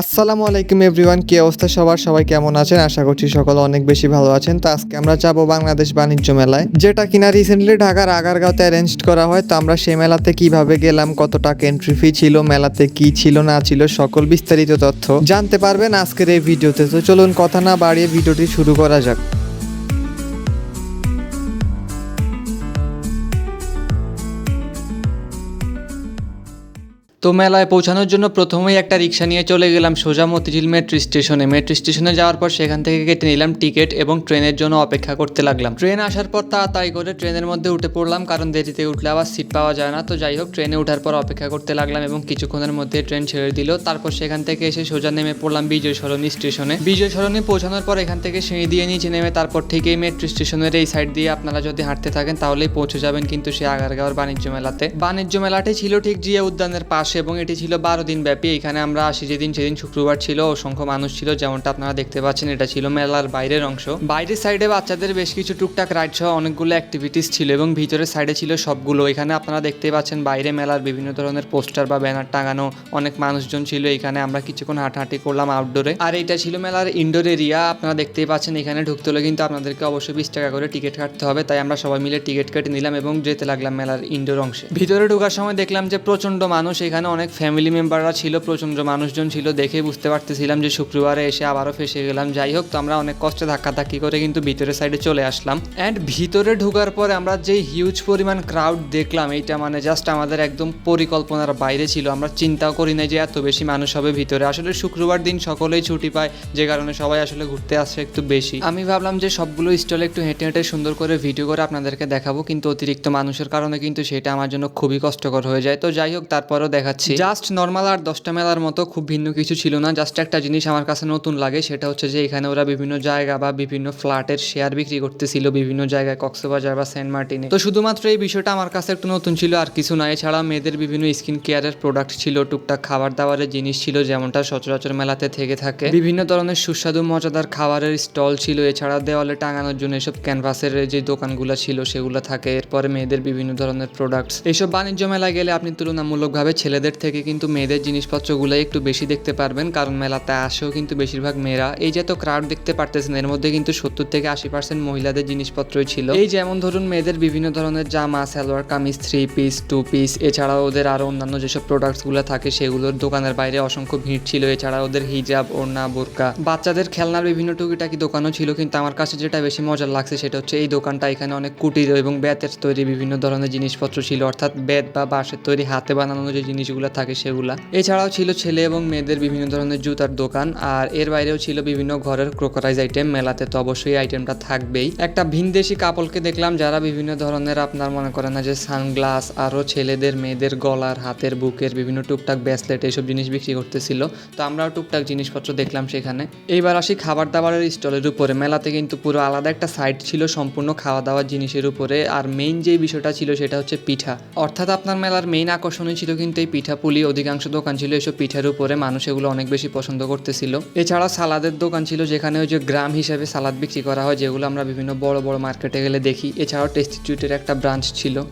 আসসালামু আলাইকুম এভরিওয়ান, কি অবস্থা সবার? সবাই কেমন আছেন? আশা করছি সকলে অনেক বেশি ভালো আছেন। তো আজকে আমরা যাব বাংলাদেশ বাণিজ্য মেলায়, যেটা কিনা রিসেন্টলি ঢাকার আগারগাঁওতে অ্যারেঞ্জ করা হয়। তো আমরা সেই মেলাতে কিভাবে গেলাম, কত টাকা এন্ট্রি ফি ছিল, মেলাতে কি ছিল না ছিল, সকল বিস্তারিত তথ্য জানতে পারবেন আজকের এই ভিডিওতে। তো চলুন কথা না বাড়িয়ে ভিডিওটি শুরু করা যাক। তো মেলায় পৌঁছানোর জন্য প্রথমেই একটা রিক্সা নিয়ে চলে গেলাম সোজা মতিঝিল মেট্রো স্টেশনে। মেট্রো স্টেশনে যাওয়ার পর সেখান থেকে কেটে নিলাম টিকিট এবং ট্রেনের জন্য অপেক্ষা করতে লাগলাম। ট্রেন আসার পর তাড়াতাড়ি করে ট্রেনের মধ্যে উঠে পড়লাম, কারণ দেরিতে উঠলে আবার সিট পাওয়া যায় না। তো যাই হোক, ট্রেনে ওঠার পর অপেক্ষা করতে লাগলাম এবং কিছুক্ষণের মধ্যে ট্রেন ছেড়ে দিল। তারপর সেখান থেকে এসে সোজা নেমে পড়লাম বিজয় সরণি স্টেশনে। বিজয় সরণি পৌঁছানোর পর এখান থেকে সিঁড়ি দিয়ে নিচে নেমে তারপর থেকেই মেট্রো স্টেশনের এই সাইড দিয়ে আপনারা যদি হাঁটতে থাকেন তাহলেই পৌঁছে যাবেন কিন্তু সে আগারগাঁওর বাণিজ্য মেলাতে। বাণিজ্য মেলাটি ছিল ঠিক জিয়া উদ্যানের পাশে এবং এটি ছিল 12 দিন ব্যাপী। এখানে আমরা আসি যেদিন সেদিন শুক্রবার ছিল, অসংখ্য মানুষ ছিল যেমনটা আপনারা দেখতে পাচ্ছেন। এটা ছিল মেলার বাইরের অংশ। বাইরের সাইডে বাচ্চাদের বেশ কিছু টুকটাক রাইড সহ অনেকগুলো অ্যাক্টিভিটিস ছিল এবং ভিতরের সাইডে ছিল সবগুলো। এখানে আপনারা দেখতে পাচ্ছেন বাইরে মেলার বিভিন্ন ধরনের পোস্টার বা ব্যানার টাঙানো, অনেক মানুষজন ছিল। এখানে আমরা কিছুক্ষণ হাঁটাহাঁটি করলাম আউটডোরে। আর এটা ছিল মেলার ইনডোর এরিয়া। আপনারা দেখতেই পাচ্ছেন এখানে ঢুকতে হলে কিন্তু আপনাদেরকে অবশ্যই 20 টাকা করে টিকিট কাটতে হবে। তাই আমরা সবাই মিলে টিকিট কেটে নিলাম এবং যেতে লাগলাম মেলার ইনডোর অংশে। ভিতরে ঢোকার সময় দেখলাম যে প্রচন্ড মানুষ, এখানে অনেক ফ্যামিলি মেম্বাররা ছিল, প্রচন্ড মানুষজন ছিল। দেখে বুঝতে পারতেছিলাম যে শুক্রবারে এসে আবারও ফেসে গেলাম। যাই হোক, তো আমরা অনেক কষ্টে ধাক্কাধাক্কি করে কিন্তু ভিতরের সাইডে চলে আসলাম। অ্যান্ড ভিতরে ঢোকার পরে আমরা যে হিউজ পরিমাণ ক্রাউড দেখলাম, এইটা মানে জাস্ট আমাদের একদম পরিকল্পনার বাইরে ছিল। আমরা চিন্তাও করি নাই যে এত বেশি মানুষ হবে ভিতরে। আসলে শুক্রবার দিন সকলেই ছুটি পায়, যে কারণে সবাই আসলে ঘুরতে আসে একটু বেশি। আমি ভাবলাম যে সবগুলো স্টলে একটু হেঁটে হেঁটে সুন্দর করে ভিডিও করে আপনাদেরকে দেখাবো, কিন্তু অতিরিক্ত মানুষের কারণে কিন্তু সেটা আমার জন্য খুবই কষ্টকর হয়ে যায়। তো যাই হোক, তারপরেও দেখাচ্ছি। জাস্ট নর্মাল আর 10টা মেলার মতো, খুব ভিন্ন কিছু ছিল না। জাস্ট একটা জিনিস আমার কাছে নতুন লাগে, সেটা হচ্ছে যে এখানে ওরা বিভিন্ন জায়গা বা বিভিন্ন ফ্ল্যাটের শেয়ার বিক্রি করতেছিল বিভিন্ন জায়গায়, কক্সবাজার বা সেন্ট মার্টিনে। তো শুধুমাত্র এই বিষয়টা আমার কাছে একটু নতুন ছিল, আর কিছু না। এছাড়া মেয়েদের বিভিন্ন স্কিন কেয়ারের প্রোডাক্ট ছিল, টুকটাক খাবার দাবারের জিনিস ছিল যেমনটা সচরাচর মেলাতে থেকে থাকে। বিভিন্ন ধরনের সুস্বাদু মজাদার খাবারের স্টল ছিল। এছাড়া দেওয়ালে টাঙানোর জন্য এসব ক্যানভাসের যে দোকানগুলো ছিল সেগুলো থাকে। এরপরে মেয়েদের বিভিন্ন ধরনের প্রোডাক্টস। এইসব বাণিজ্য মেলায় গেলে আপনি তুলনামূলকভাবে ছেলেদের থেকে কিন্তু মেয়েদের জিনিসপত্রগুলো একটু বেশি দেখতে পারবেন, কারণ মেলাতে আসেও কিন্তু বেশিরভাগ মেয়েরা। এই যে তো ক্রাউড দেখতে পারতেছেন, এর মধ্যে কিন্তু 70 থেকে 80% মহিলাদের জিনিসপত্রই ছিল। এই যেমন ধরুন মেয়েদের বিভিন্ন ধরনের জামা, সালোয়ার কামিজ, 3 পিস, 2 পিস, এছাড়াও ওদের আরও অন্যান্য যেসব প্রোডাক্টসগুলো থাকে সেগুলোর দোকানের বাইরে অসংখ্য ভিড় ছিল। এছাড়া ওদের হিজাব, ওড়না, বোরকা, বাচ্চাদের খেলনার বিভিন্ন টুকিটাকি দোকানও ছিল। কিন্তু আমার কাছে যেটা বেশি মজার লাগছে সেটা হচ্ছে এই দোকানটা। এখানে অনেক কুটির এবং বেতের তৈরি বিভিন্ন ধরনের জিনিসপত্র ছিল, অর্থাৎ বেত বা বাঁশের তৈরি হাতে বানানো যে জিনিসগুলো থাকে সেগুলা। এছাড়াও ছিল ছেলে এবং মেয়েদের বিভিন্ন ধরনের জুতার দোকান, আর এর বাইরেও ছিল বিভিন্ন ঘরের ক্রোকারাইজ আইটেম। মেলাতে তো অবশ্যই আইটেমটা থাকবেই। একটা ভিনদেশি কাপলকে দেখলাম যারা বিভিন্ন ধরনের আপনার মনে করেন না যে সানগ্লাস, আরও ছেলেদের মেয়েদের গলার, হাতের, বুকের বিভিন্ন টুকটাক ব্রেসলেট, এইসব জিনিস বিক্রি করতেছিল। তো আমরাও টুকটাক জিনিসপত্র দেখলাম সেখানে। এইবার আসি খাবার দাবারের স্টলের উপরে। মেলাতে কিন্তু পুরো আলাদা একটা সাইড ছিল সম্পূর্ণ খাওয়া দাওয়ার জিনিসের উপরে। আর মেইন যে বিষয়টা ছিল সেটা হচ্ছে পিঠা, অর্থাৎ আপনার মেলার মেইন আকর্ষণই ছিল কিন্তু এই পিঠাপুলি। অধিকাংশ দোকান ছিল এসব পিঠার উপরে, মানুষ এগুলো অনেক বেশি পছন্দ করতেছিল। এছাড়া সালাদের দোকান ছিল, যেখানে ওই যে গ্রাম হিসেবে সালাদ বিক্রি করা হয়, যেগুলো আমরা বিভিন্ন বড় বড় মার্কেটে গেলে দেখি। এছাড়াও টেস্টি ট্রিটের একটা ব্রাঞ্চ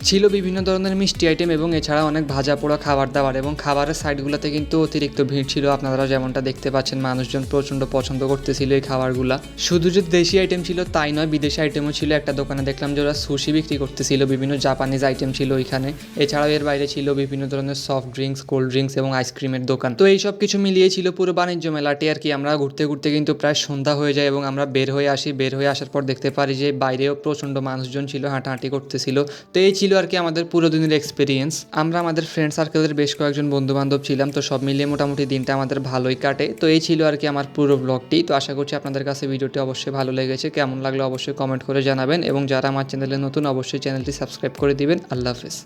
ছিল বিভিন্ন ধরনের মিষ্টি আইটেম এবং এছাড়া অনেক ভাজা পোড়া খাবার দাবার। এবং খাবারের সাইডগুলোতে কিন্তু অতিরিক্ত ভিড় ছিল, আপনারা যেমনটা দেখতে পাচ্ছেন। মানুষজন প্রচণ্ড পছন্দ করতেছিল এই খাবারগুলা। শুধু যে দেশি আইটেম ছিল তাই নয়, বিদেশি আইটেমও ছিল। একটা দোকানে দেখলাম যে ওরা সুশি বিক্রি করতেছিল, বিভিন্ন জাপানিজ আইটেম ছিল ওইখানে। এছাড়াও এর বাইরে ছিল বিভিন্ন ধরনের সফট ড্রিঙ্কস, কোল্ড ড্রিঙ্কস এবং আইসক্রিমের দোকান। তো এই সব কিছু মিলিয়ে ছিল পুরো বাণিজ্য মেলাটি আর কি। আমরা ঘুরতে ঘুরতে কিন্তু প্রায় সন্ধ্যা হয়ে যায় এবং আমরা বের হয়ে আসি। বের হয়ে আসার পর দেখতে পারি যে বাইরেও প্রচণ্ড মানুষজন ছিল, হাঁটাহাঁটি করতেছিল। তো এই ছিল আর কি আমাদের পুরো দিনের এক্সপিরিয়েন্স। আমরা আমাদের ফ্রেন্ড সার্কেলের বেশ কয়েকজন বন্ধু বান্ধব ছিলাম, তো সব মিলিয়ে মোটামুটি দিনটা আমাদের ভালোই কাটে। তো এই ছিল আর কি আমার পুরো ব্লগটি। তো আশা করছি আপনাদের কাছে ভিডিওটি অবশ্যই ভালো লেগেছে। কেমন লাগলো অবশ্যই কমেন্ট করে জানাবেন এবং যারা আমার চ্যানেলে নতুন অবশ্যই চ্যানেলটি সাবস্ক্রাইব করে দিবেন। আল্লাহ হাফেজ।